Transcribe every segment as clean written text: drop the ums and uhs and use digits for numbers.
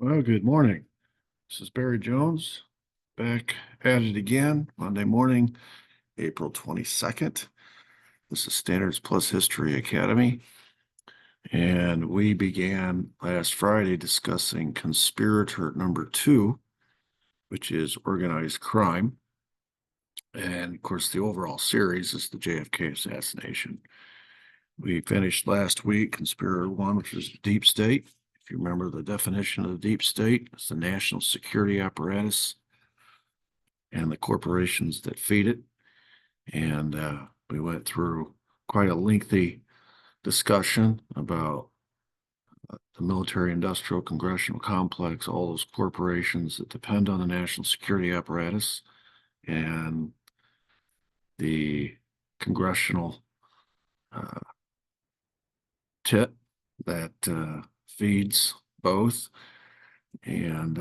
Well, good morning. This is Barry Jones back at it again, Monday morning, April 22nd. This is Standards Plus History Academy. And we began last Friday discussing Conspirator number 2, which is organized crime. And of course, the overall series is the JFK assassination. We finished last week Conspirator 1, which is the deep state. If you remember the definition of the deep state, it's the national security apparatus and the corporations that feed it. And we went through quite a lengthy discussion about the military industrial congressional complex, all those corporations that depend on the national security apparatus, and the congressional uh, tit that feeds both, and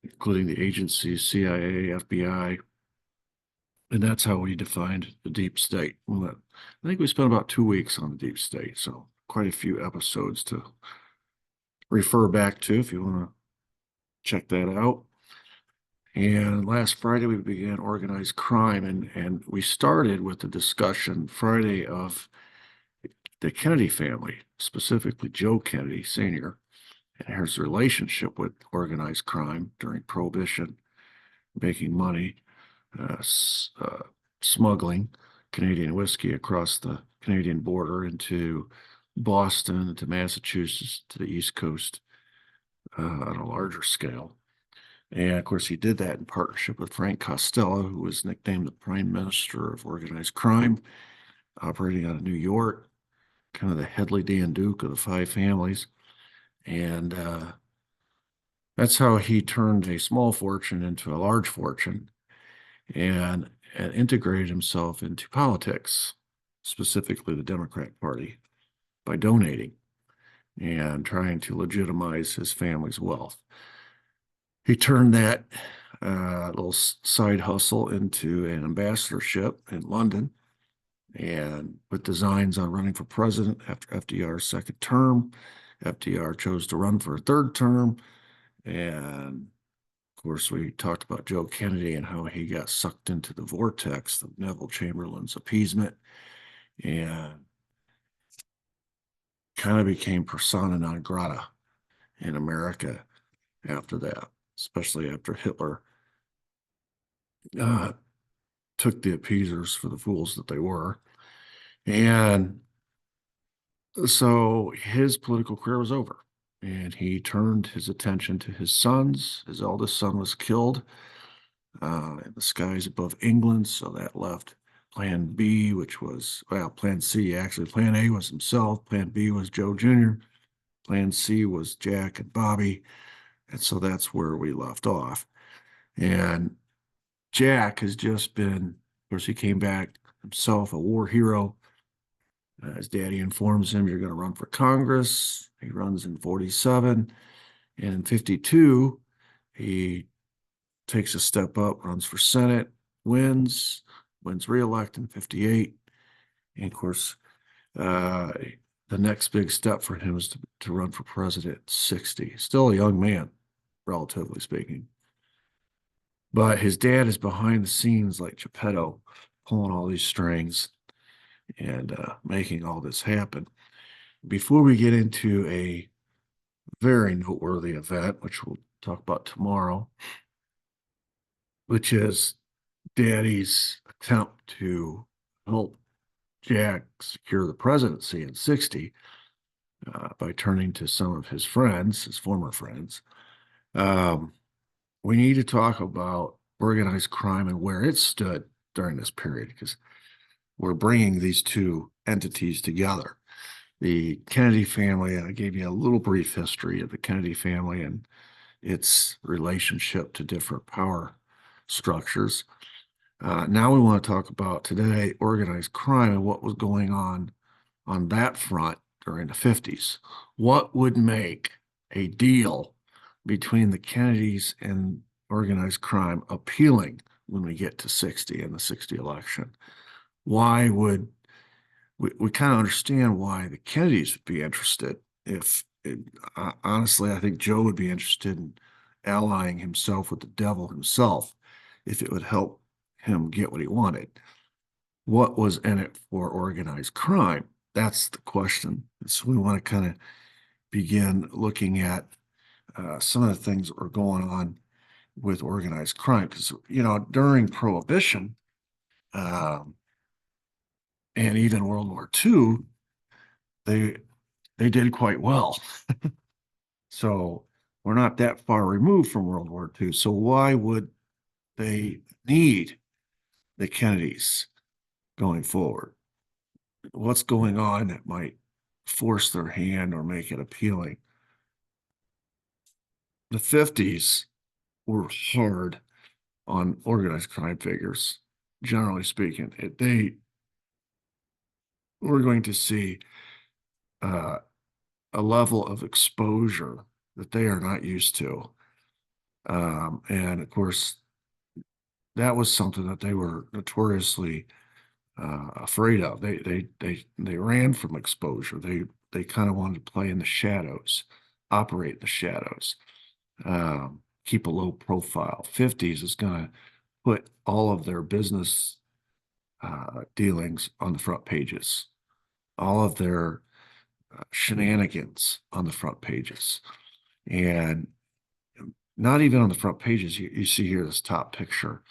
including the agencies, CIA, FBI. And that's how we defined the deep state. Well, I think we spent about 2 weeks on the deep state, so quite a few episodes to refer back to if you want to check that out. And last Friday, we began organized crime, and we started with the discussion Friday of the Kennedy family, specifically Joe Kennedy Sr., and his relationship with organized crime during Prohibition, making money, smuggling Canadian whiskey across the Canadian border into Boston, into Massachusetts, to the East Coast on a larger scale. And of course, he did that in partnership with Frank Costello, who was nicknamed the Prime Minister of Organized Crime, operating out of New York, kind of the Hedley Dan Duke of the five families. And that's how he turned a small fortune into a large fortune and integrated himself into politics, specifically the Democrat Party, by donating and trying to legitimize his family's wealth. He turned that little side hustle into an ambassadorship in London and with designs on running for president after FDR's second term. FDR chose to run for a third term. And of course, we talked about Joe Kennedy and how he got sucked into the vortex of Neville Chamberlain's appeasement and kind of became persona non grata in America after that, especially after Hitler uh, took the appeasers for the fools that they were. And so his political career was over. And he turned his attention to his sons. His eldest son was killed in the skies above England. So that left Plan B, which was, well, Plan C, actually. Plan A was himself. Plan B was Joe Jr. Plan C was Jack and Bobby. And so that's where we left off. And Jack has just been, of course, he came back himself a war hero. His daddy informs him, you're going to run for Congress. He runs in 47. And in 52, he takes a step up, runs for Senate, wins re-elect in 58. And of course, the next big step for him is to run for president at 60. Still a young man, relatively speaking. But his dad is behind the scenes like Geppetto, pulling all these strings and making all this happen. Before we get into a very noteworthy event, which we'll talk about tomorrow, which is Daddy's attempt to help Jack secure the presidency in 60 by turning to some of his friends, his former friends. We need to talk about organized crime and where it stood during this period, because we're bringing these two entities together. The Kennedy family, and I gave you a little brief history of the Kennedy family and its relationship to different power structures. Now we want to talk about today organized crime and what was going on that front during the 50s. What would make a deal between the Kennedys and organized crime appealing when we get to 60 and the 60 election? Why would we kind of understand why the Kennedys would be interested if honestly, I think Joe would be interested in allying himself with the devil himself if it would help him get what he wanted. What was in it for organized crime? That's the question. So we want to kind of begin looking at some of the things that were going on with organized crime. Because, during Prohibition um, and even World War II, they they did quite well. So we're not that far removed from World War II. So why would they need the Kennedys going forward? What's going on that might force their hand or make it appealing? The 50s were hard on organized crime figures, generally speaking. We're going to see uh, a level of exposure that they are not used to. And of course, that was something that they were notoriously afraid of. They ran from exposure. They kind of wanted to play in the shadows, operate in the shadows, keep a low profile. 50s is going to put all of their business dealings on the front pages, all of their shenanigans on the front pages, and not even on the front pages. You see here this top picture.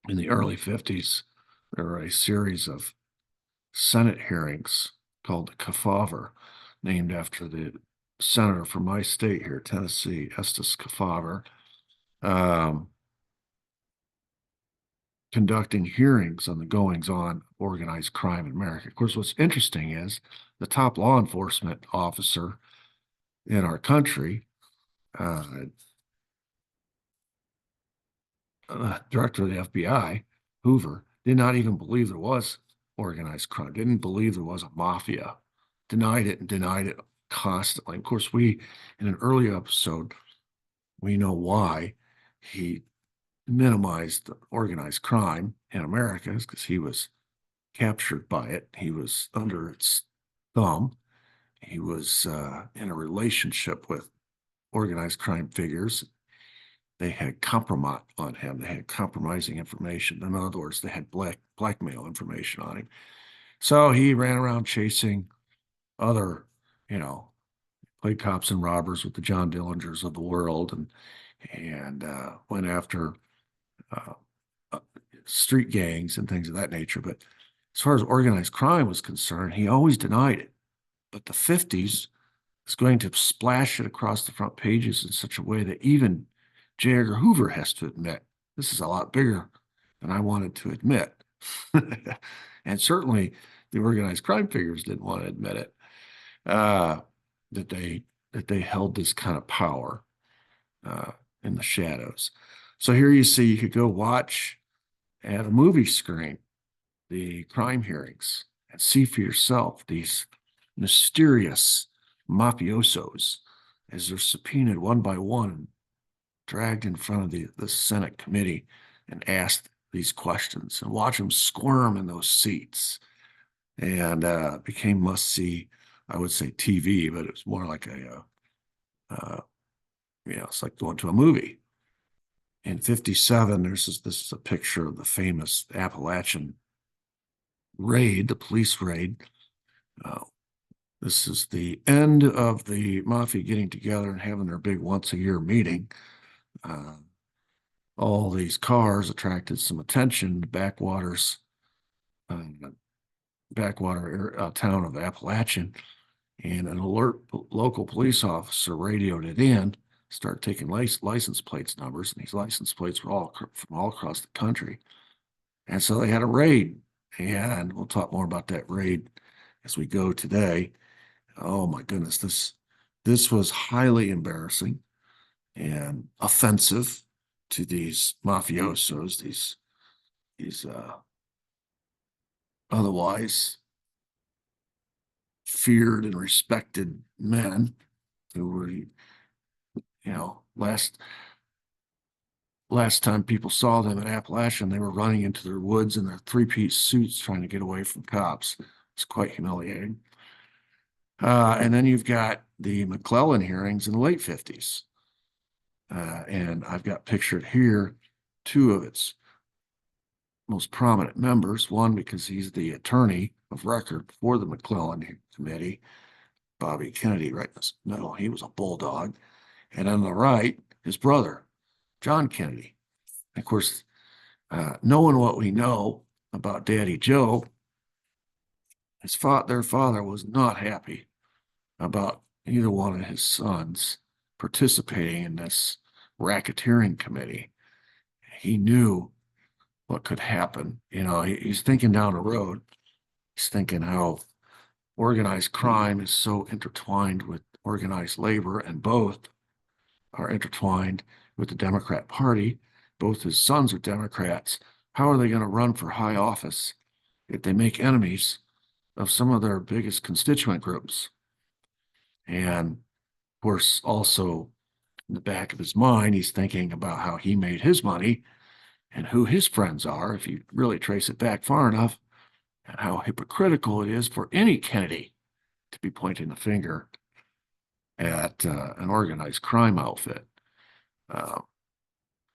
In the early 50s, there were a series of Senate hearings called the Kefauver, named after the senator from my state here, Tennessee, Estes Kefauver, um, conducting hearings on the goings on of organized crime in America. Of course, what's interesting is the top law enforcement officer in our country, uh, director of the FBI, Hoover, did not even believe there was organized crime, didn't believe there was a mafia, denied it and denied it constantly. Of course, in an earlier episode, we know why he minimized organized crime in America is because he was captured by it. He was under its thumb. He was in a relationship with organized crime figures. They had compromise on him. They had compromising information. In other words, they had blackmail information on him. So he ran around chasing other, you know, played cops and robbers with the John Dillingers of the world, and went after uh, uh, street gangs and things of that nature. But as far as organized crime was concerned, he always denied it. But the 50s is going to splash it across the front pages in such a way that even J. Edgar Hoover has to admit this is a lot bigger than I wanted to admit. And certainly the organized crime figures didn't want to admit it, uh, that they held this kind of power uh, in the shadows. So here you see, you could go watch at a movie screen the crime hearings and see for yourself these mysterious mafiosos as they're subpoenaed one by one, dragged in front of the Senate committee and asked these questions, and watch them squirm in those seats. And became must see, I would say TV, but it was more like it's like going to a movie. In 57, this is a picture of the famous Appalachian raid, the police raid. Uh, this is the end of the mafia getting together and having their big once a year meeting. Uh, all these cars attracted some attention. The uh, backwater town of Appalachian, and an alert local police officer radioed it in, started taking license plates numbers, and these license plates were all from all across the country. And so they had a raid, and we'll talk more about that raid as we go today. Oh my goodness, this was highly embarrassing and offensive to these mafiosos, these otherwise feared and respected men who were, last time people saw them in Appalachian, they were running into their woods in their three-piece suits trying to get away from cops. It's quite humiliating. And then you've got the McClellan hearings in the late 50s. And I've got pictured here two of its most prominent members. One, because he's the attorney of record for the McClellan Committee, Bobby Kennedy, right in the middle. He was a bulldog. And on the right, his brother, John Kennedy. And of course, knowing what we know about Daddy Joe, their father was not happy about either one of his sons participating in this racketeering committee. He knew what could happen. He's thinking down the road. He's thinking how organized crime is so intertwined with organized labor, and both are intertwined with the Democrat Party. Both his sons are Democrats. How are they going to run for high office if they make enemies of some of their biggest constituent groups? And of course, also in the back of his mind, he's thinking about how he made his money and who his friends are, if you really trace it back far enough, and how hypocritical it is for any Kennedy to be pointing the finger at an organized crime outfit.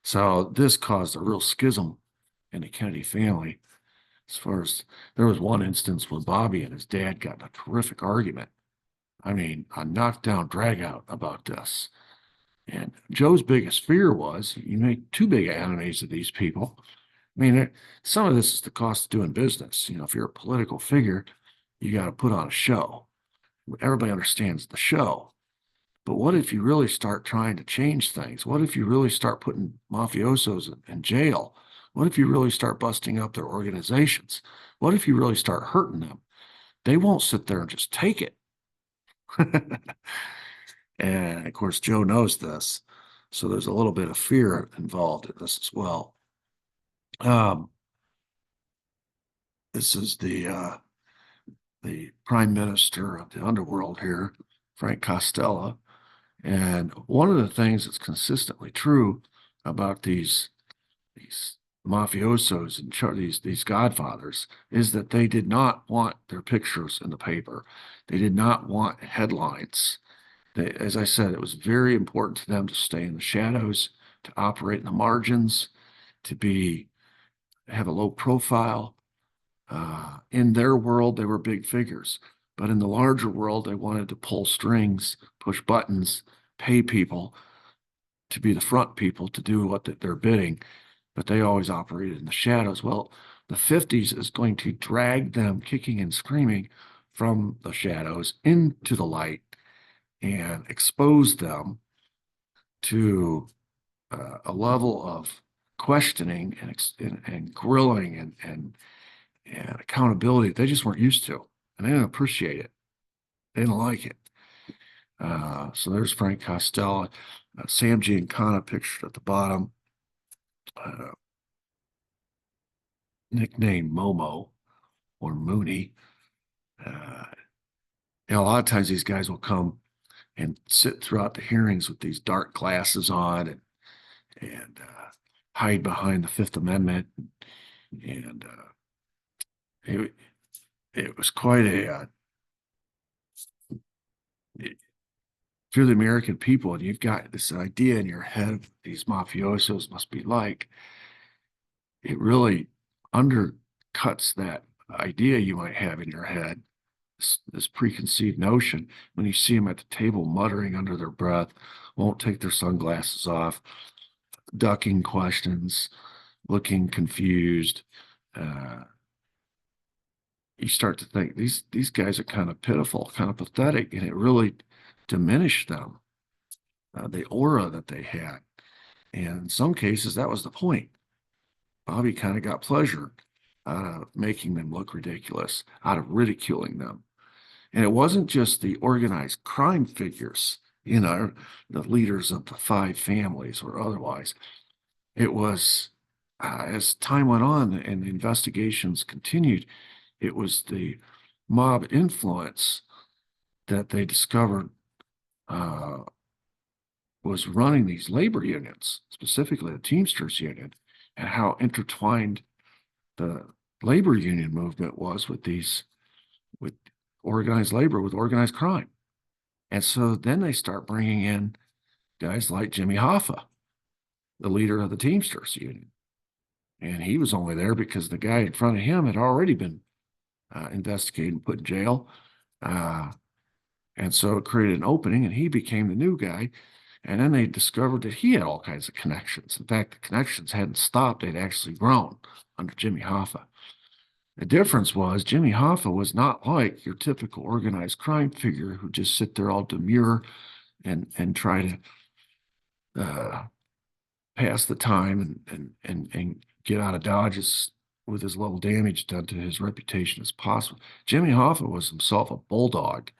So this caused a real schism in the Kennedy family. As far as there was one instance when Bobby and his dad got in a terrific argument. I mean, a knockdown drag out about this. And Joe's biggest fear was you make too big enemies of these people. I mean, some of this is the cost of doing business. If you're a political figure, you got to put on a show. Everybody understands the show. But what if you really start trying to change things? What if you really start putting mafiosos in jail? What if you really start busting up their organizations? What if you really start hurting them? They won't sit there and just take it. And of course, Joe knows this. So there's a little bit of fear involved in this as well. This is the prime minister of the underworld here, Frank Costello. And one of the things that's consistently true about these mafiosos and these godfathers is that they did not want their pictures in the paper. They did not want headlines. As I said, it was very important to them to stay in the shadows, to operate in the margins, to have a low profile. In their world, they were big figures, but in the larger world, they wanted to pull strings, push buttons, pay people to be the front people to do what they're bidding, but they always operated in the shadows. Well, the 50s is going to drag them kicking and screaming from the shadows into the light and expose them to a level of questioning and grilling and accountability they just weren't used to, and they didn't appreciate it. They didn't like it. So there's Frank Costello, Sam Giancana pictured at the bottom, nicknamed Momo or Mooney. A lot of times these guys will come and sit throughout the hearings with these dark glasses on and hide behind the Fifth Amendment. And it was quite if you're the American people and you've got this idea in your head of these mafiosos must be like, it really undercuts that idea you might have in your head, this preconceived notion when you see them at the table muttering under their breath, won't take their sunglasses off, ducking questions, looking confused. You start to think these guys are kind of pitiful, kind of pathetic, and it really diminished them, the aura that they had. And in some cases, that was the point. Bobby kind of got pleasure out of making them look ridiculous, out of ridiculing them. And it wasn't just the organized crime figures, the leaders of the five families or otherwise. It was, as time went on and the investigations continued, it was the mob influence that they discovered was running these labor unions, specifically the Teamsters union, and how intertwined the labor union movement was with organized labor with organized crime. And so then they start bringing in guys like Jimmy Hoffa, the leader of the Teamsters union. And he was only there because the guy in front of him had already been investigated and put in jail. And so it created an opening, and he became the new guy. And then they discovered that he had all kinds of connections. In fact, the connections hadn't stopped, they'd actually grown under Jimmy Hoffa. The difference was Jimmy Hoffa was not like your typical organized crime figure who just sit there all demure and try to pass the time and get out of Dodge with as little damage done to his reputation as possible. Jimmy Hoffa was himself a bulldog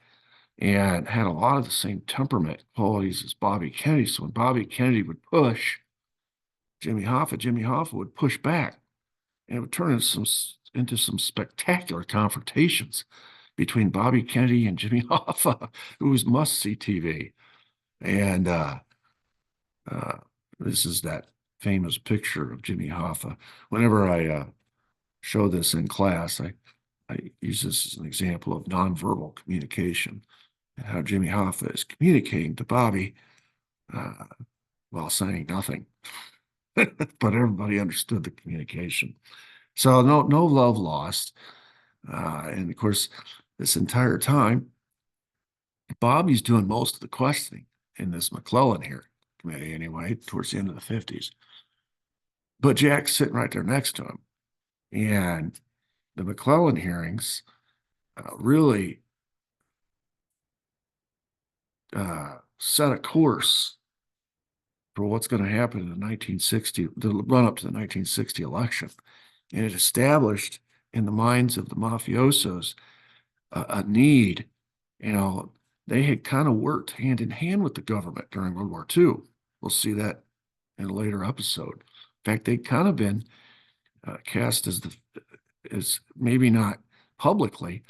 and had a lot of the same temperament qualities as Bobby Kennedy. So when Bobby Kennedy would push Jimmy Hoffa would push back, and it would turn into some spectacular confrontations between Bobby Kennedy and Jimmy Hoffa, who was must-see TV. And this is that famous picture of Jimmy Hoffa. Whenever I show this in class, I use this as an example of nonverbal communication and how Jimmy Hoffa is communicating to Bobby while saying nothing. But everybody understood the communication. So no love lost. And of course, this entire time, Bobby's doing most of the questioning in this McClellan hearing committee anyway, towards the end of the 50s. But Jack's sitting right there next to him. And the McClellan hearings really set a course for what's going to happen in the run up to the 1960 election. And it established in the minds of the mafiosos a need. They had kind of worked hand in hand with the government during World War II. We'll see that in a later episode. In fact, they'd kind of been cast as maybe not publicly,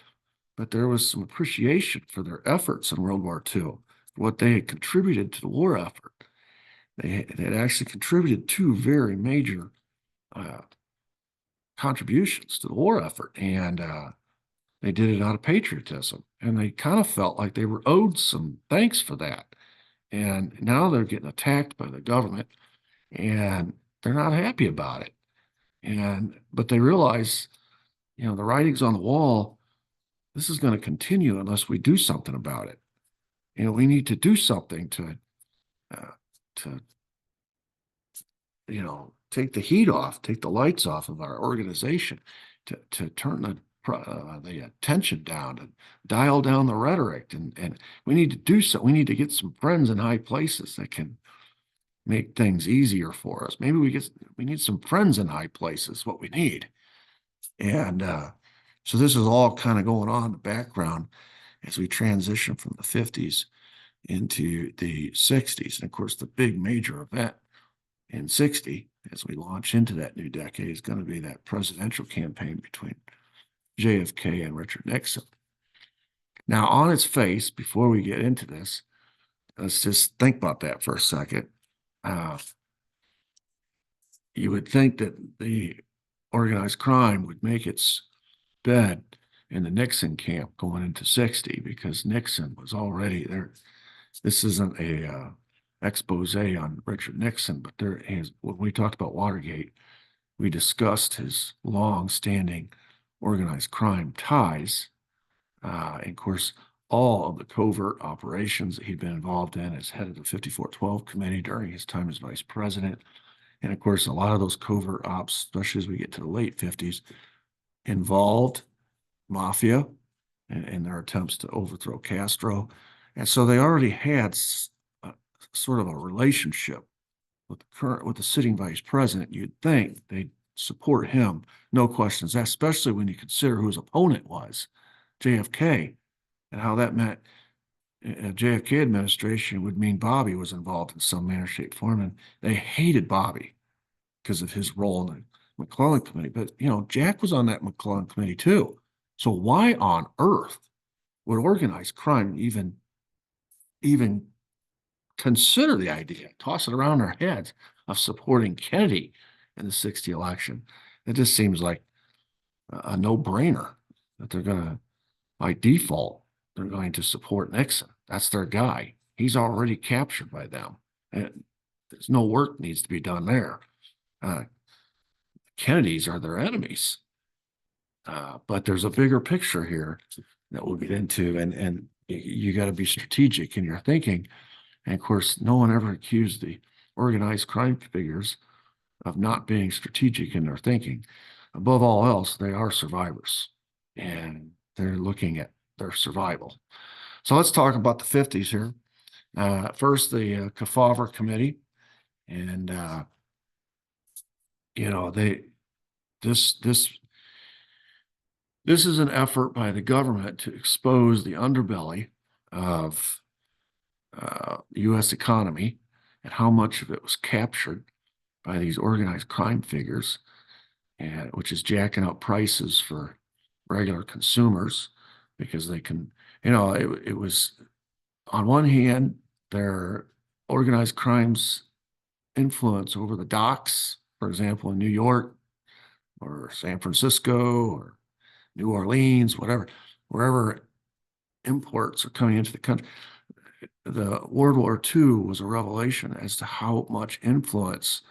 but there was some appreciation for their efforts in World War II, what they had contributed to the war effort. They had actually contributed two very major contributions to the war effort, and they did it out of patriotism, and they kind of felt like they were owed some thanks for that. And now they're getting attacked by the government, and they're not happy about it. But they realize, the writing's on the wall. This is going to continue unless we do something about it. We need to do something to take the heat off, take the lights off of our organization, to turn the attention down, to dial down the rhetoric, and we need to do so. We need to get some friends in high places that can make things easier for us. Maybe we need some friends in high places. What we need, and so this is all kind of going on in the background as we transition from the 50s into the 60s. And of course, the big major event in 60, as we launch into that new decade, is going to be that presidential campaign between JFK and Richard Nixon. Now, on its face, before we get into this, let's just think about that for a second. You would think that the organized crime would make its bed in the Nixon camp going into 60, because Nixon was already there. This isn't a expose on Richard Nixon, but when we talked about Watergate, we discussed his long-standing organized crime ties. And of course, all of the covert operations that he'd been involved in as head of the 5412 committee during his time as vice president. And of course, a lot of those covert ops, especially as we get to the late 50s, involved mafia and their attempts to overthrow Castro. And so they already had sort of a relationship with the sitting vice president. You'd think they'd support him, no questions, especially when you consider who his opponent was, JFK, and how that meant a JFK administration would mean Bobby was involved in some manner, shape, form, and they hated Bobby because of his role in the McClellan committee. But Jack was on that McClellan committee too. So why on earth would organized crime even consider the idea, toss it around our heads, of supporting Kennedy in the 60 election? It just seems like a no-brainer that they're going to by default, they're going to support Nixon. That's their guy. He's already captured by them. And there's no work needs to be done there. Uh, Kennedys are their enemies. But there's a bigger picture here that we'll get into, and you got to be strategic in your thinking. And of course, no one ever accused the organized crime figures of not being strategic in their thinking. Above all else, they are survivors, and they're looking at their survival. So let's talk about the 50s here. First, the Kefauver Committee, and you know this is an effort by the government to expose the underbelly of the U.S. economy and how much of it was captured by these organized crime figures, and which is jacking up prices for regular consumers because they can, it was on one hand, their organized crimes influence over the docks, for example, in New York or San Francisco or New Orleans, whatever, wherever imports are coming into the country. The World War II was a revelation as to how much influence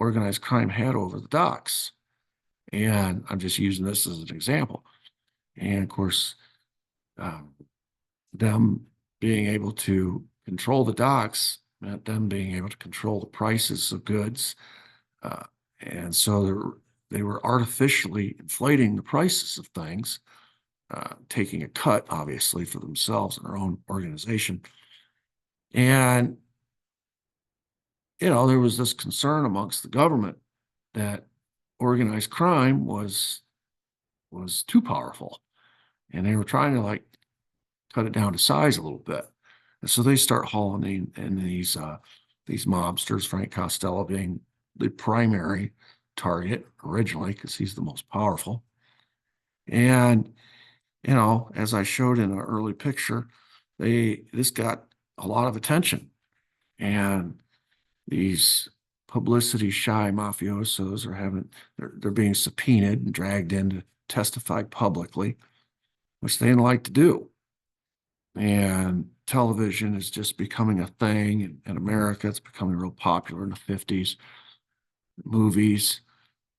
organized crime had over the docks. And I'm just using this as an example. And of course, them being able to control the docks meant them being able to control the prices of goods. And so they were artificially inflating the prices of things, taking a cut, obviously, for themselves and their own organization. And, there was this concern amongst the government that organized crime was too powerful. And they were trying to cut it down to size a little bit. And so they start hauling in these mobsters, Frank Costello being the primary target originally because he's the most powerful. And, as I showed in an early picture, this got a lot of attention. And these publicity shy mafiosos they're being subpoenaed and dragged in to testify publicly, which they didn't like to do. And television is just becoming a thing in America. It's becoming real popular in the 50s, movies.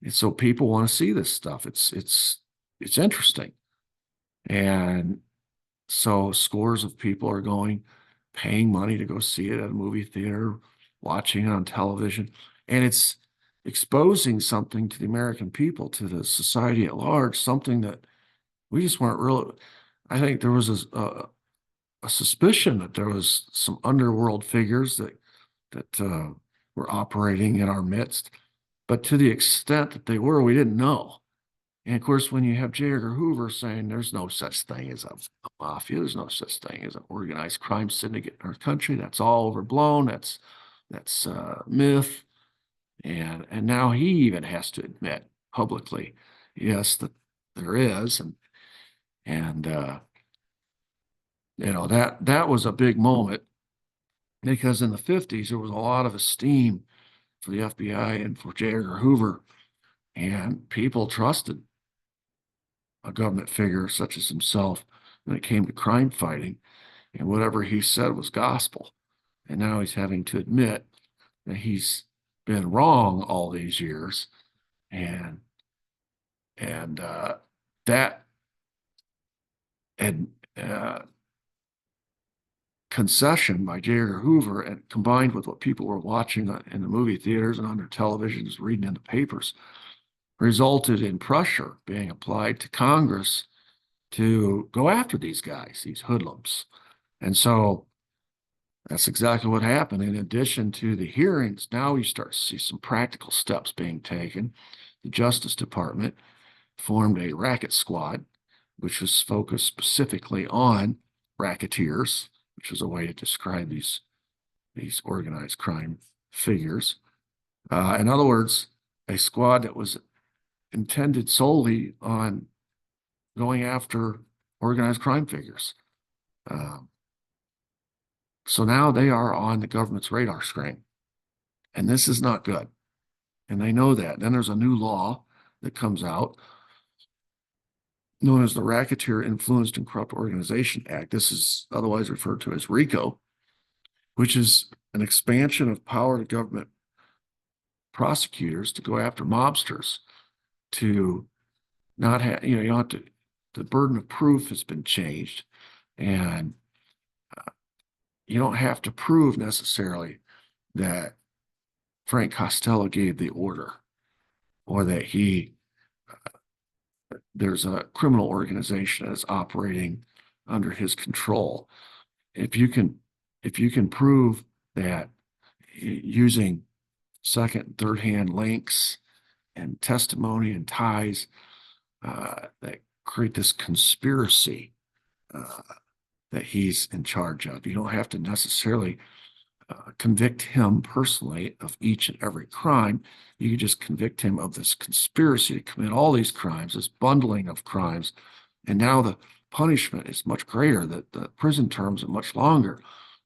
And so people want to see this stuff. It's interesting. And so scores of people are paying money to go see it at a movie theater, watching it on television. And it's exposing something to the American people, to the society at large, something that we just weren't really. I think there was a suspicion that there was some underworld figures that were operating in our midst, but to the extent that they were, we didn't know. And of course, when you have J. Edgar Hoover saying there's no such thing as a mafia, there's no such thing as an organized crime syndicate in our country, that's all overblown. That's myth. And now he even has to admit publicly, yes, that there is, and that was a big moment because in the 50s there was a lot of esteem for the FBI and for J. Edgar Hoover, and people trusted a government figure such as himself when it came to crime fighting, and whatever he said was gospel. And now he's having to admit that he's been wrong all these years, and that and concession by J. Edgar Hoover, and combined with what people were watching in the movie theaters and on their televisions, reading in the papers, resulted in pressure being applied to Congress to go after these guys, these hoodlums. And so that's exactly what happened. In addition to the hearings, now you start to see some practical steps being taken. The Justice Department formed a racket squad, which was focused specifically on racketeers, which was a way to describe these organized crime figures. In other words, a squad that was intended solely on going after organized crime figures. So now they are on the government's radar screen, and this is not good. And they know that. Then there's a new law that comes out known as the Racketeer Influenced and Corrupt Organization Act. This is otherwise referred to as RICO, which is an expansion of power to government prosecutors to go after mobsters, to not have, you don't have to, the burden of proof has been changed, and you don't have to prove necessarily that Frank Costello gave the order or that there's a criminal organization that's operating under his control. If you can prove that using second and third hand links and testimony and ties that create this conspiracy that he's in charge of, you don't have to necessarily convict him personally of each and every crime. You can just convict him of this conspiracy to commit all these crimes, this bundling of crimes. And now the punishment is much greater, that the prison terms are much longer.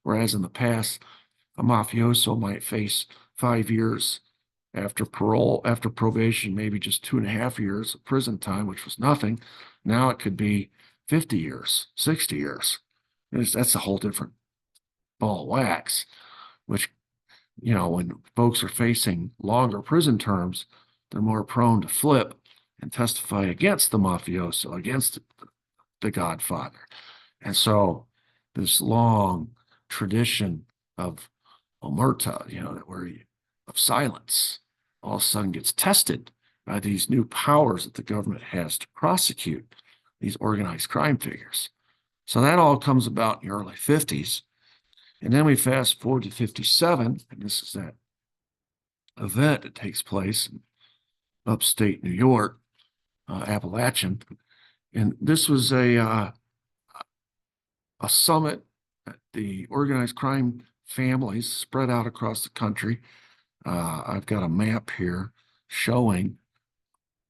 Whereas in the past, a mafioso might face 5 years after parole, after probation, maybe just 2.5 years of prison time, which was nothing. Now it could be 50 years, 60 years. That's a whole different ball of wax, which, when folks are facing longer prison terms, they're more prone to flip and testify against the mafioso, against the Godfather. And so this long tradition of omerta, of silence, all of a sudden gets tested by these new powers that the government has to prosecute these organized crime figures. So that all comes about in the early 50s. And then we fast forward to 57, and this is that event that takes place in upstate New York, Appalachian. And this was a summit that the organized crime families spread out across the country. I've got a map here showing,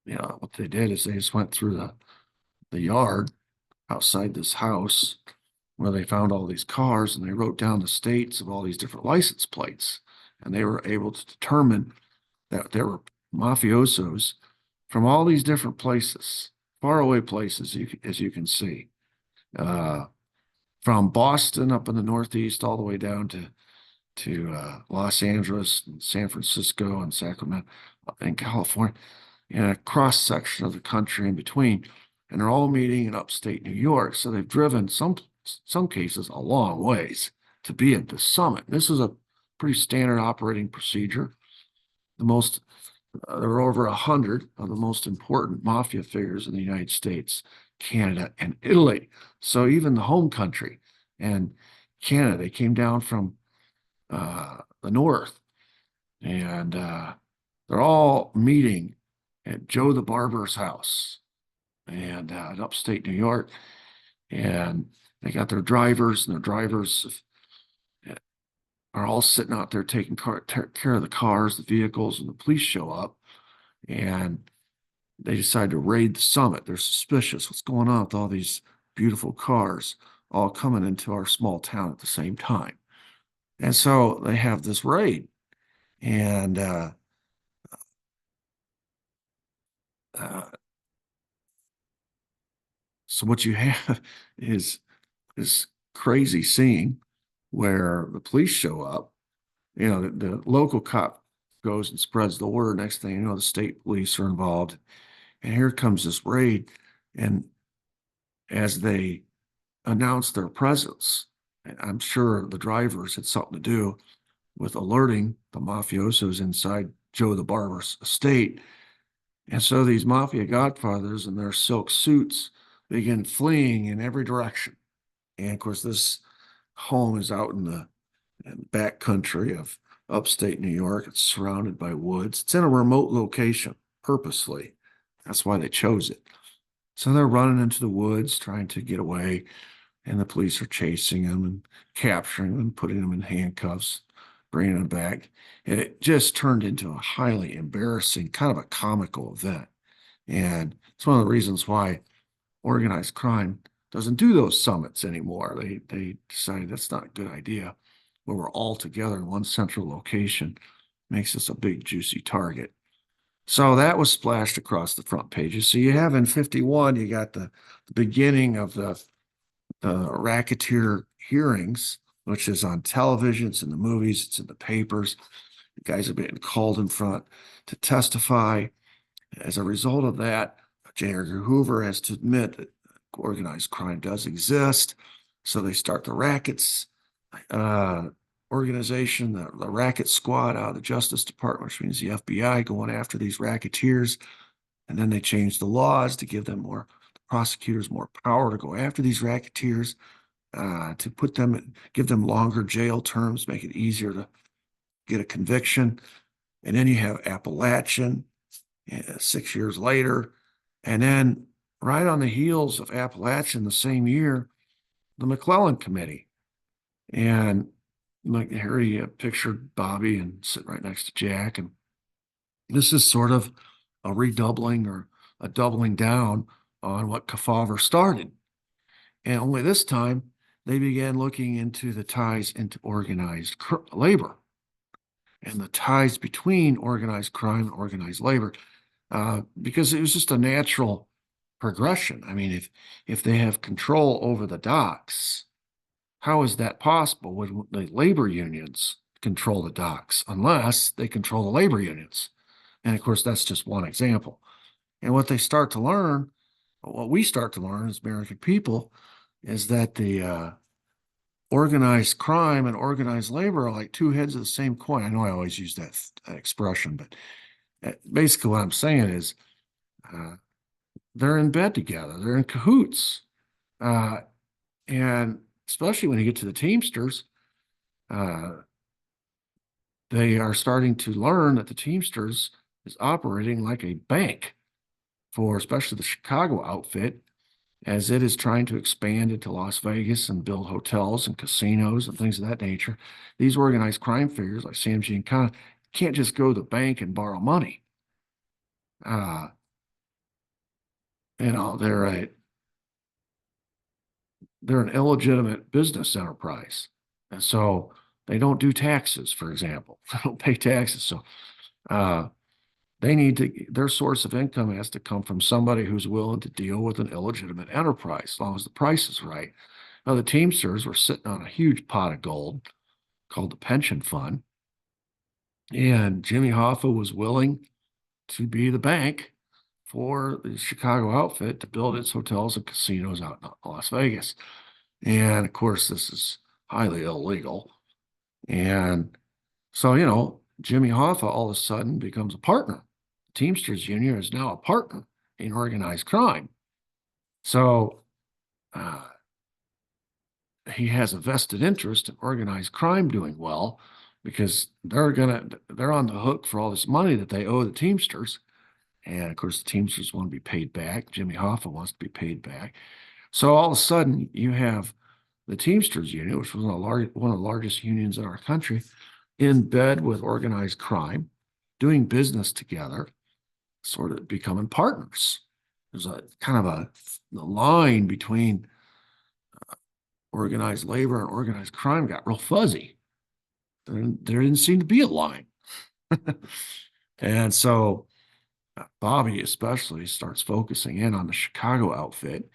what they did is they just went through the yard outside this house where they found all these cars, and they wrote down the states of all these different license plates. And they were able to determine that there were mafiosos from all these different places, faraway places, as you can see, from Boston up in the Northeast all the way down to Los Angeles and San Francisco and Sacramento and California, and a cross section of the country in between. And they're all meeting in upstate New York. So they've driven some cases a long ways to be at this summit. This is a pretty standard operating procedure. There are over 100 of the most important mafia figures in the United States, Canada, and Italy. So even the home country and Canada, they came down from the north, and they're all meeting at Joe the Barber's house and in upstate New York. And they got their drivers, and their drivers are all sitting out there taking care of the cars, the vehicles, and the police show up, and they decide to raid the summit. They're suspicious. What's going on with all these beautiful cars all coming into our small town at the same time? And so they have this raid, and so what you have is this crazy scene where the police show up. The local cop goes and spreads the word. Next thing you know, the state police are involved. And here comes this raid. And as they announce their presence, I'm sure the drivers had something to do with alerting the mafiosos inside Joe the Barber's estate. And so these mafia godfathers in their silk suits begin fleeing in every direction. And of course, this home is out in the back country of upstate New York. It's surrounded by woods. It's in a remote location purposely. That's why they chose it. So they're running into the woods trying to get away, and the police are chasing them and capturing them, putting them in handcuffs, bringing them back. And it just turned into a highly embarrassing, kind of a comical event. And it's one of the reasons why organized crime doesn't do those summits anymore. They decided that's not a good idea, where we're all together in one central location. Makes us a big, juicy target. So that was splashed across the front pages. So you have in 51, you got the beginning of the Racketeer hearings, which is on television, it's in the movies, it's in the papers. The guys are being called in front to testify. As a result of that, J. Edgar Hoover has to admit that organized crime does exist. So they start the rackets uh, organization, the racket squad out of the Justice Department, which means the FBI going after these racketeers. And then they change the laws to give them more prosecutors more power to go after these racketeers, to put them, give them longer jail terms, make it easier to get a conviction. And then you have Appalachian 6 years later. And then right on the heels of Appalachian the same year, the McClellan Committee. And like here you pictured Bobby and sitting right next to Jack. And this is sort of a redoubling or a doubling down on what Kefauver started. And only this time they began looking into the ties into organized labor and the ties between organized crime and organized labor, because it was just a natural progression. I mean, if they have control over the docks, how is that possible when the labor unions control the docks, unless they control the labor unions? And of course, that's just one example. And what they start to learn, what we start to learn as American people, is that the organized crime and organized labor are like two heads of the same coin. I know I always use that expression, but basically what I'm saying is uh, they're in bed together, they're in cahoots. Uh, and especially when you get to the Teamsters, uh, they are starting to learn that the Teamsters is operating like a bank for especially the Chicago outfit, as it is trying to expand into Las Vegas and build hotels and casinos and things of that nature. These organized crime figures like Samji and Khan can't just go to the bank and borrow money. Uh, they're an illegitimate business enterprise. And so they don't do taxes, for example. They don't pay taxes. So uh, they need to, their source of income has to come from somebody who's willing to deal with an illegitimate enterprise, as long as the price is right. Now, the Teamsters were sitting on a huge pot of gold called the pension fund. And Jimmy Hoffa was willing to be the bank for the Chicago outfit to build its hotels and casinos out in Las Vegas. And of course, this is highly illegal. And so, Jimmy Hoffa all of a sudden becomes a partner. Teamsters Union is now a partner in organized crime. So uh, he has a vested interest in organized crime doing well, because they're on the hook for all this money that they owe the Teamsters. And of course, the Teamsters want to be paid back. Jimmy Hoffa wants to be paid back. So all of a sudden, you have the Teamsters Union, which was one of the largest unions in our country, in bed with organized crime, doing business together, sort of becoming partners. There's a kind of the line between organized labor and organized crime got real fuzzy. There didn't seem to be a line. And so Bobby especially starts focusing in on the Chicago outfit,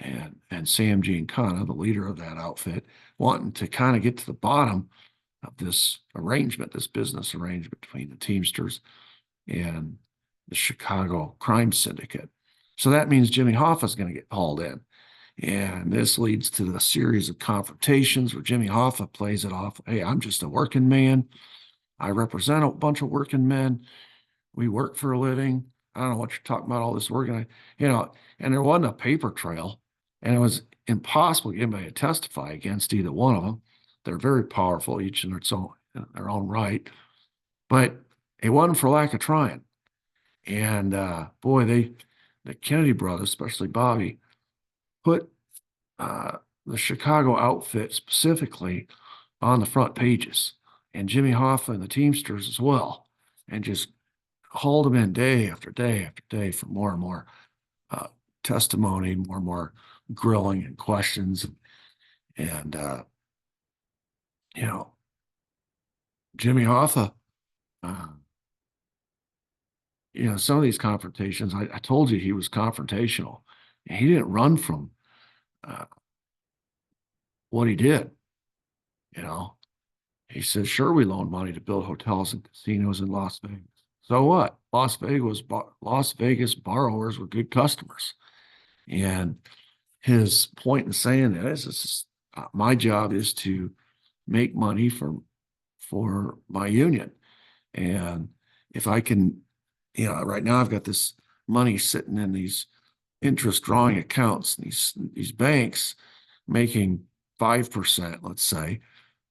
and Sam Giancana, the leader of that outfit, wanting to kind of get to the bottom of this arrangement, this business arrangement between the Teamsters and the Chicago crime syndicate. So that means Jimmy Hoffa is going to get hauled in. And this leads to the series of confrontations where Jimmy Hoffa plays it off. Hey, I'm just a working man. I represent a bunch of working men. We work for a living. I don't know what you're talking about, all this work. And there wasn't a paper trail, and it was impossible to get anybody to testify against either one of them. They're very powerful, each in their own right. But it wasn't for lack of trying. And boy, the Kennedy brothers, especially Bobby, put the Chicago outfit specifically on the front pages, and Jimmy Hoffa and the Teamsters as well, and just hauled them in day after day after day for more and more uh, testimony, more and more grilling and questions. And you know, Jimmy Hoffa, uh, some of these confrontations, I told you he was confrontational. He didn't run from uh, what he did. You know, he says, sure, we loaned money to build hotels and casinos in Las Vegas. So what? Las Vegas borrowers were good customers. And his point in saying that is my job is to make money for my union. And if I can, right now I've got this money sitting in these interest drawing accounts, these banks making 5%, let's say.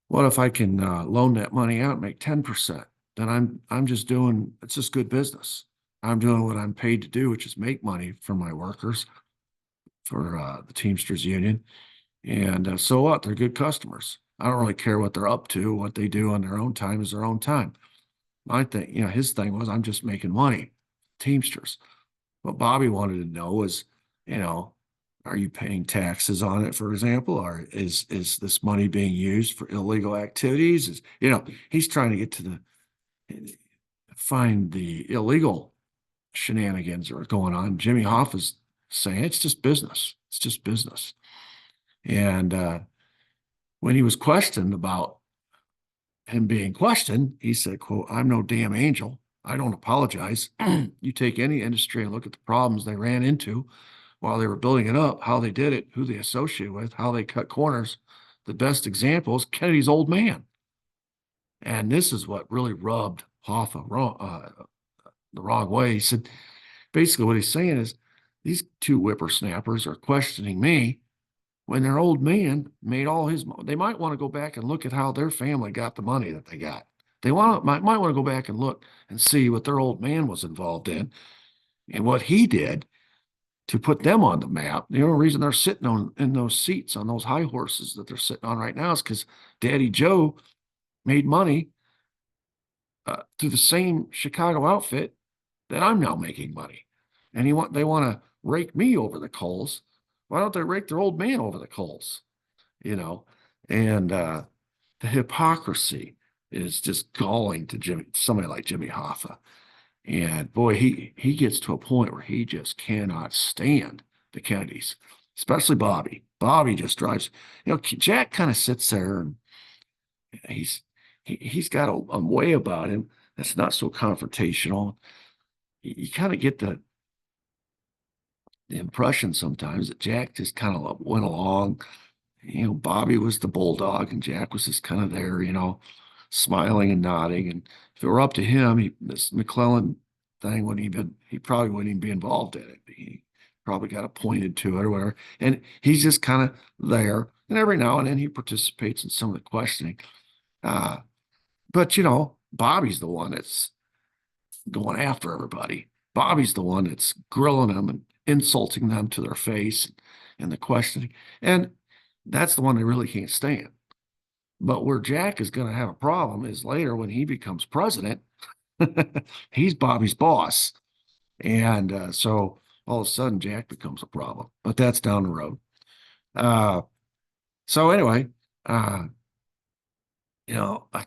What if I can loan that money out and make 10%? Then it's just good business. I'm doing what I'm paid to do, which is make money for my workers, for the Teamsters union. And so what? They're good customers. I don't really care what they're up to. What they do on their own time is their own time. My thing, his thing was, I'm just making money. Teamsters. What Bobby wanted to know was, are you paying taxes on it, for example, or is this money being used for illegal activities? He's trying to get to find the illegal shenanigans that are going on. Jimmy Hoff is saying it's just business. It's just business. And when he was questioned about him being questioned, he said, quote, "I'm no damn angel. I don't apologize. You take any industry and look at the problems they ran into while they were building it up, how they did it, who they associated with, how they cut corners. The best example is Kennedy's old man." And this is what really rubbed Hoffa the wrong way. He said, basically what he's saying is, these two whippersnappers are questioning me when their old man made all his money. They might want to go back and look at how their family got the money that they got. They might want to go back and look and see what their old man was involved in and what he did to put them on the map. The only reason they're sitting in those seats on those high horses that they're sitting on right now is because Daddy Joe made money through the same Chicago outfit that I'm now making money. And they want to rake me over the coals. Why don't they rake their old man over the coals? And the hypocrisy is just galling to somebody like Jimmy Hoffa. And boy, he gets to a point where he just cannot stand the Kennedys, especially Bobby. Bobby just drives, Jack kind of sits there and he's got a way about him that's not so confrontational. You kind of get the impression sometimes that Jack just kind of went along. Bobby was the bulldog and Jack was just kind of there, smiling and nodding. And if it were up to him, this McClellan thing he probably wouldn't even be involved in it. He probably got appointed to it or whatever. And he's just kind of there. And every now and then he participates in some of the questioning. But Bobby's the one that's going after everybody. Bobby's the one that's grilling them and insulting them to their face and the questioning. And that's the one they really can't stand. But where Jack is going to have a problem is later when he becomes president. He's Bobby's boss. And so all of a sudden Jack becomes a problem. But that's down the road. So anyway, I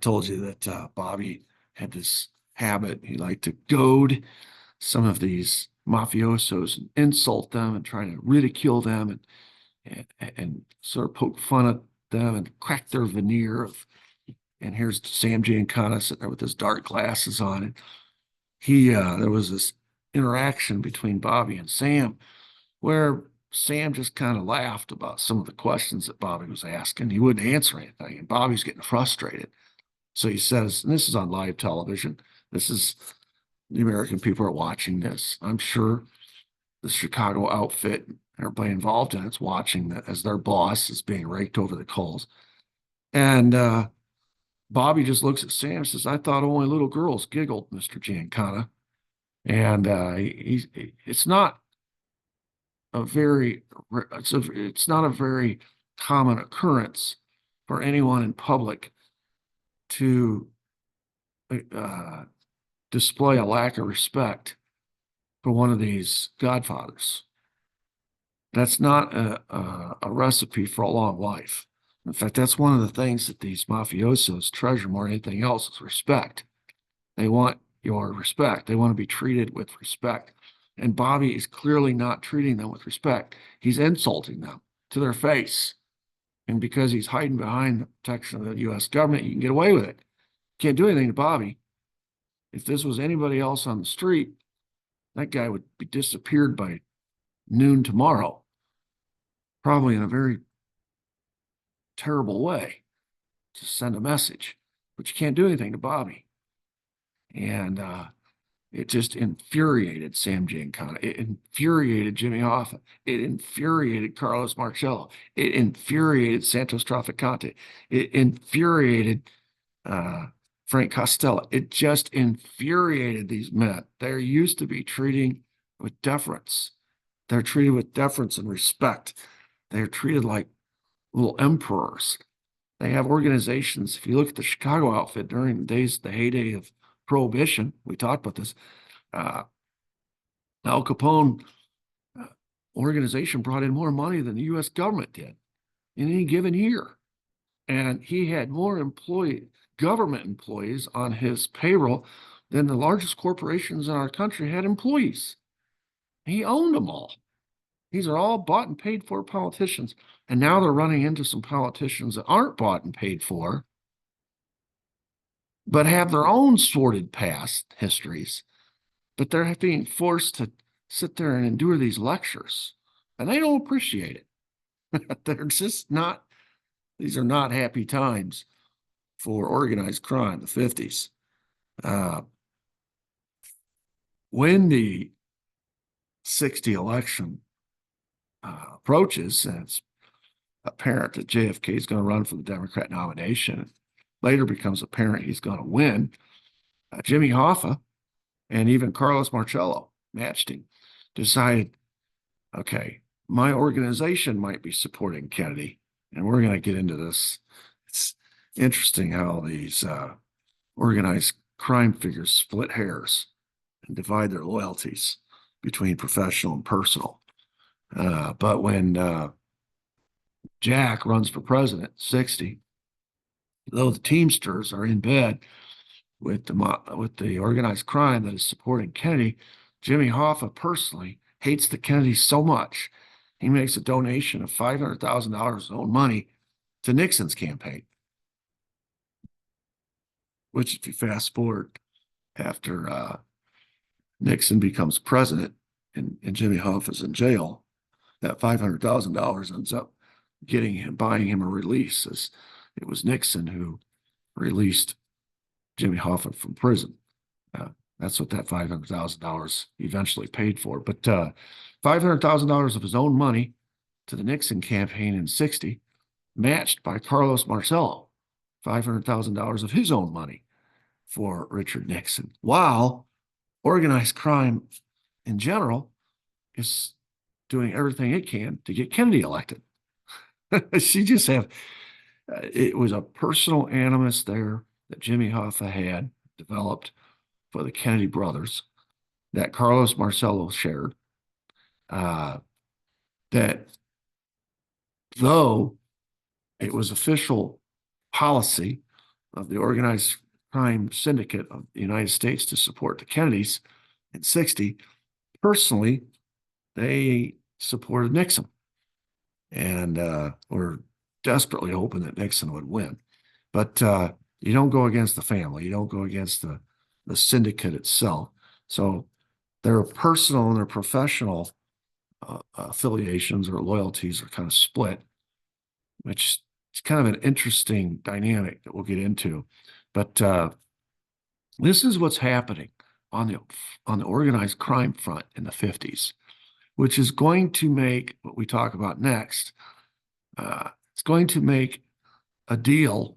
told you that Bobby had this habit. He liked to goad some of these mafiosos and insult them and try to ridicule them and sort of poke fun at them and crack their veneer and here's Sam Giancana sitting there with his dark glasses on. And there was this interaction between Bobby and Sam where Sam just kind of laughed about some of the questions that Bobby was asking. He wouldn't answer anything, and Bobby's getting frustrated. So he says, and this is on live television, the American people are watching this. I'm sure the Chicago outfit, everybody involved in it's watching that as their boss is being raked over the coals. And Bobby just looks at Sam and says, "I thought only little girls giggled, Mr. Giancana." And it's not a very common occurrence for anyone in public to display a lack of respect for one of these godfathers. That's not a recipe for a long life. In fact, that's one of the things that these mafiosos treasure more than anything else is respect. They want your respect. They want to be treated with respect. And Bobby is clearly not treating them with respect. He's insulting them to their face. And because he's hiding behind the protection of the U.S. government, you can get away with it. Can't do anything to Bobby. If this was anybody else on the street, that guy would be disappeared by noon tomorrow, probably in a very terrible way to send a message. But you can't do anything to Bobby. And it just infuriated Sam Giancana. It infuriated Jimmy Hoffa. It infuriated Carlos Marcello. It infuriated Santos Trafficante. It infuriated Frank Costello. It just infuriated these men. They're used to be treating with deference. They're treated with deference and respect. They're treated like little emperors. They have organizations. If you look at the Chicago outfit during the days, the heyday of Prohibition, we talked about this. Al Capone organization brought in more money than the U.S. government did in any given year. And he had more government employees on his payroll than the largest corporations in our country had employees. He owned them all. These are all bought and paid for politicians. And now they're running into some politicians that aren't bought and paid for, but have their own sordid past histories. But they're being forced to sit there and endure these lectures. And they don't appreciate it. They're just not, these are not happy times for organized crime, the 50s. When the 60 election approaches, and it's apparent that JFK is going to run for the Democrat nomination, later becomes apparent he's going to win, Jimmy Hoffa and even Carlos Marcello matched him, decided, okay, my organization might be supporting Kennedy, and we're going to get into this. It's interesting how these organized crime figures split hairs and divide their loyalties between professional and personal. But when Jack runs for president, 60, though the Teamsters are in bed with the organized crime that is supporting Kennedy, Jimmy Hoffa personally hates the Kennedys so much, he makes a donation of $500,000 of his own money to Nixon's campaign. Which, if you fast forward after Nixon becomes president and Jimmy Hoffa's in jail, that $500,000 ends up buying him a release, as it was Nixon who released Jimmy Hoffa from prison. That's what that $500,000 eventually paid for. But $500,000 of his own money to the Nixon campaign in 60, matched by Carlos Marcello, $500,000 of his own money for Richard Nixon, while organized crime in general is doing everything it can to get Kennedy elected. It was a personal animus there that Jimmy Hoffa had developed for the Kennedy brothers that Carlos Marcello shared, that though it was official policy of the organized crime syndicate of the United States to support the Kennedys in 60, personally, they supported Nixon and were desperately hoping that Nixon would win. But you don't go against the family. You don't go against the syndicate itself. So their personal and their professional affiliations or loyalties are kind of split, which is kind of an interesting dynamic that we'll get into. But this is what's happening on the organized crime front in the 50s, which is going to make what we talk about next. It's going to make a deal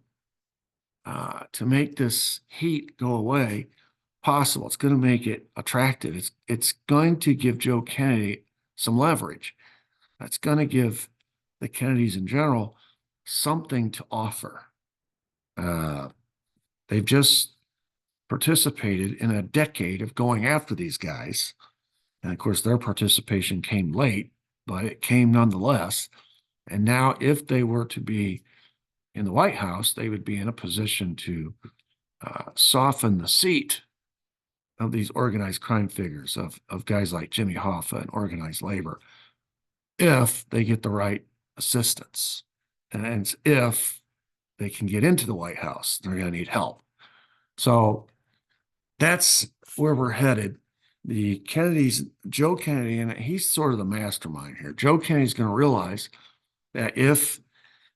to make this heat go away possible. It's going to make it attractive. It's going to give Joe Kennedy some leverage. That's going to give the Kennedys in general something to offer. They've just participated in a decade of going after these guys. And of course, their participation came late, but it came nonetheless. And now if they were to be in the White House, they would be in a position to soften the seat of these organized crime figures of guys like Jimmy Hoffa and organized labor if they get the right assistance. And if they can get into the White House, they're going to need help. So that's where we're headed. The Kennedys, Joe Kennedy, and he's sort of the mastermind here. Joe Kennedy's going to realize that if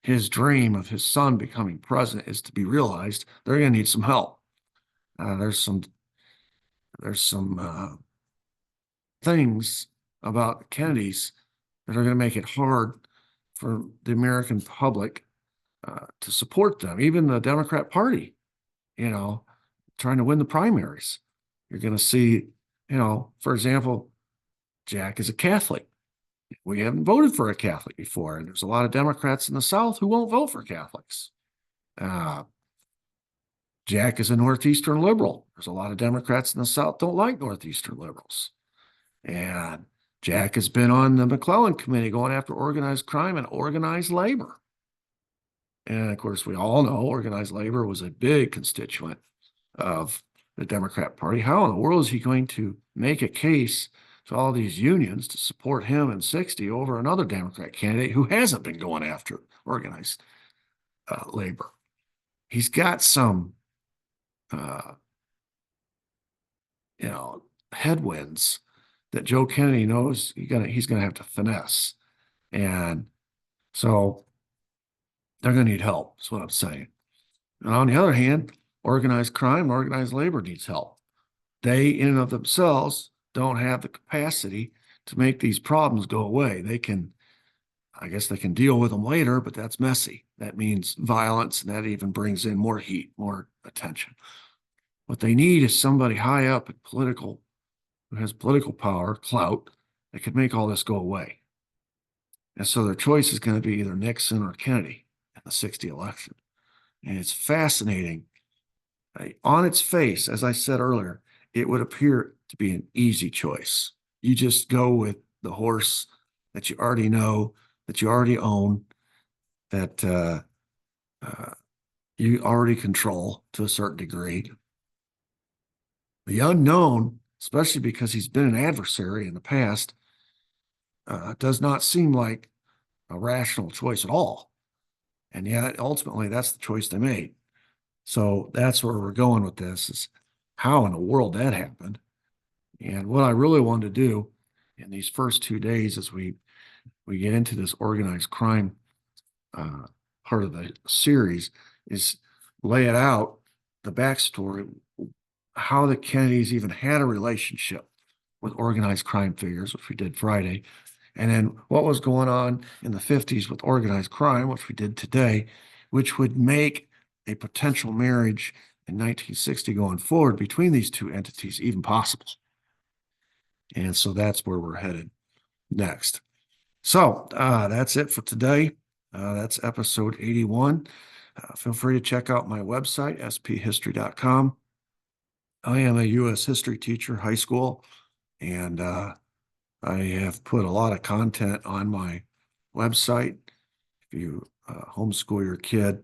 his dream of his son becoming president is to be realized, they're going to need some help. There's some things about the Kennedys that are going to make it hard for the American public to support them. Even the Democrat Party, trying to win the primaries. You're going to see, for example, Jack is a Catholic. We haven't voted for a Catholic before, and there's a lot of Democrats in the South who won't vote for Catholics. Jack is a Northeastern liberal. There's a lot of Democrats in the South don't like Northeastern liberals. And Jack has been on the McClellan Committee going after organized crime and organized labor. And of course, we all know organized labor was a big constituent of the Democrat Party. How in the world is he going to make a case to all these unions to support him in 60 over another Democrat candidate who hasn't been going after organized labor? He's got some, headwinds that Joe Kennedy knows he's going to have to finesse. And so they're going to need help, is what I'm saying. And on the other hand, organized crime, organized labor needs help. They, in and of themselves, don't have the capacity to make these problems go away. I guess they can deal with them later, but that's messy. That means violence, and that even brings in more heat, more attention. What they need is somebody high up at who has political power, clout, that could make all this go away. And so their choice is going to be either Nixon or Kennedy in the 60 election. And it's fascinating. On its face, as I said earlier, it would appear to be an easy choice. You just go with the horse that you already know, that you already own, that you already control to a certain degree. The unknown, especially because he's been an adversary in the past, does not seem like a rational choice at all. And yet, ultimately, that's the choice they made. So that's where we're going with this, is how in the world that happened. And what I really wanted to do in these first 2 days as we get into this organized crime part of the series is lay it out, the backstory, how the Kennedys even had a relationship with organized crime figures, which we did Friday, and then what was going on in the 50s with organized crime, which we did today, which would make a potential marriage in 1960 going forward between these two entities even possible. And so that's where we're headed next. So that's it for today. That's episode 81. Feel free to check out my website, sphistory.com. I am a U.S. history teacher, high school, and I have put a lot of content on my website. If you homeschool your kid,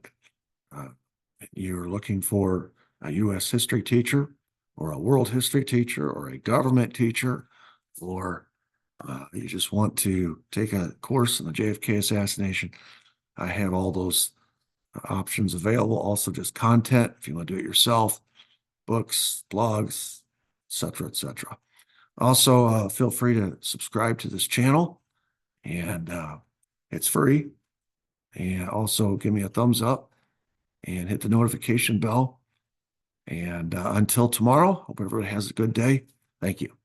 you're looking for a U.S. history teacher or a world history teacher or a government teacher, or you just want to take a course in the JFK assassination, I have all those options available. Also just content, if you want to do it yourself, books, blogs, etc., etc. Also, feel free to subscribe to this channel, and it's free. And also give me a thumbs up and hit the notification bell. And until tomorrow, hope everybody has a good day. Thank you.